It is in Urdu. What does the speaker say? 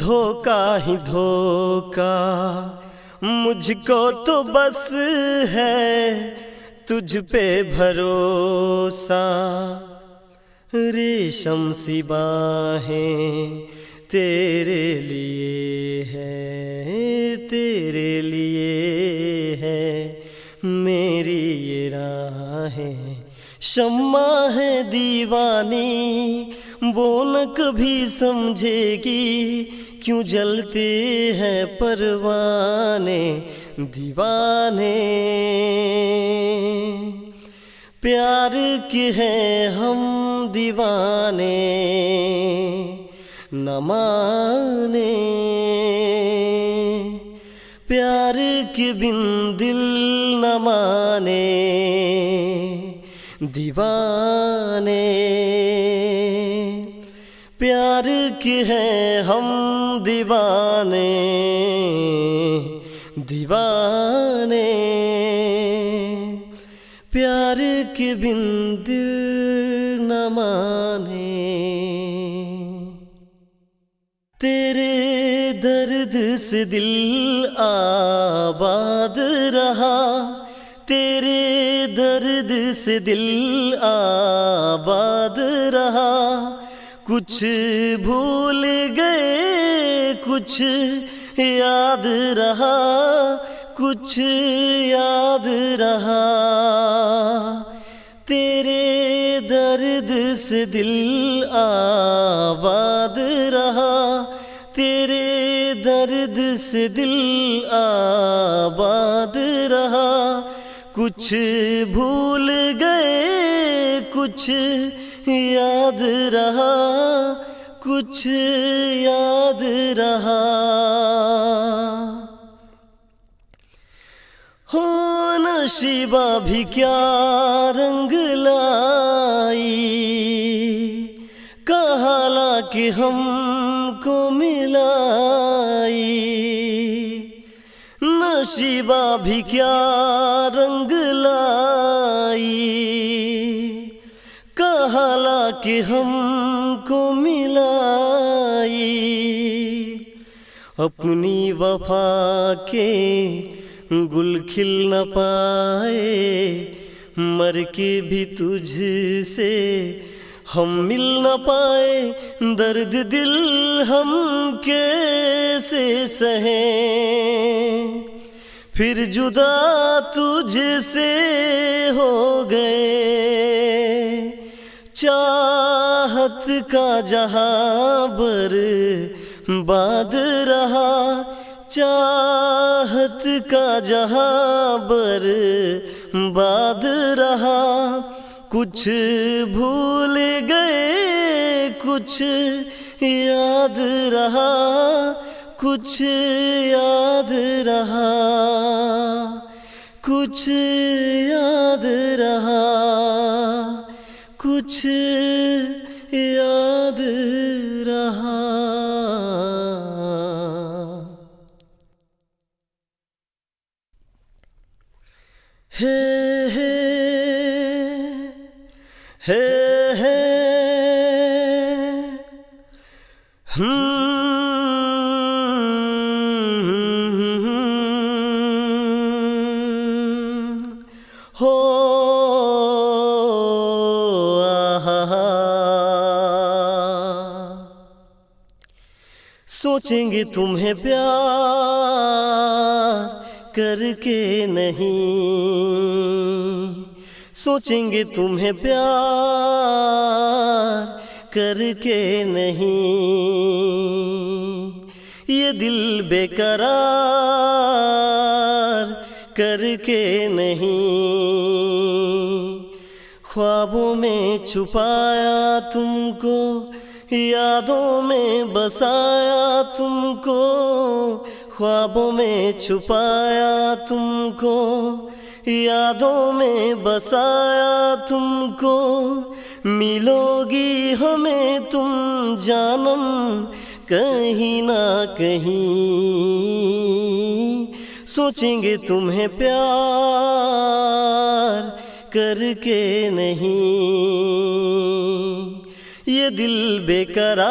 دھوکا ہی دھوکا، مجھ کو تو بس ہے تجھ پہ بھروسہ، ریشم سی باہیں تیرے لیے ہے، تیرے لیے ہے میری یہ راہیں، شمع ہے دیوانی وہ نہ کبھی سمجھے گی، کیوں جلتے ہیں پروانے دیوانے، پیار کے ہیں ہم دیوانے نہ مانے، پیار کے بن دل نہ مانے دیوانے، پیار کے ہیں ہم دیوانے دیوانے، پیار کے بن دل نہ مانے، تیرے درد سے دل آباد رہا، تیرے درد سے دل آباد رہا، کچھ بھول گئے کچھ یاد رہا، کچھ یاد رہا، تیرے درد سے دل آباد رہا، تیرے درد سے دل آباد رہا، کچھ بھول گئے کچھ یاد رہا، کچھ یاد رہا، ہو نشیبہ بھی کیا رنگ لائی، کہاں لا کے ہم کو ملائی، نشیبہ بھی کیا رنگ لائی، کہاں لا کے ہم کو ملائی، اپنی وفا کے گل کھل نہ پائے، مر کے بھی تجھ سے ہم مل نہ پائے، درد دل ہم کیسے سہیں، پھر جدا تجھ سے ہو گئے، چاہت کا جہاں برباد رہا، چاہت کا جہاں برباد رہا، کچھ بھول گئے کچھ یاد رہا، کچھ یاد رہا، کچھ یاد رہا، کچھ یاد رہا، ہے ہو سوچیں گے تمہیں پیار کر کے نہیں، سوچیں گے تمہیں پیار کر کے نہیں، یہ دل بے قرار کر کے نہیں، خوابوں میں چھپایا تم کو، یادوں میں بسایا تم کو، خوابوں میں چھپایا تم کو، یادوں میں بسایا تم کو، ملو گی ہمیں تم جانم کہیں نہ کہیں، سوچیں گے تمہیں پیار کر کے نہیں، یہ دل بے قرار